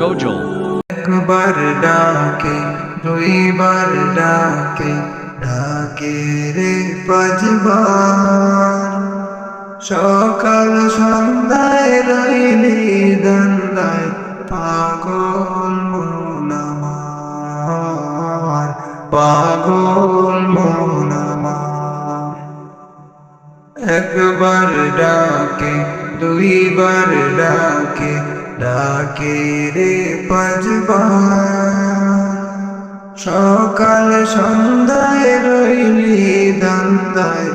Gojol একবার ডাকে দুইবার ডাকে ডাকে রে পাঁচবার সকাল সন্ধ্যায় রইলি দান্দায় পাগল মন আমার পাগল মন আমার একবার ডাকে দুইবার ডাকে ডাকে রে পাঁচবার সকাল সন্ধ্যায় রইলি দান্দায়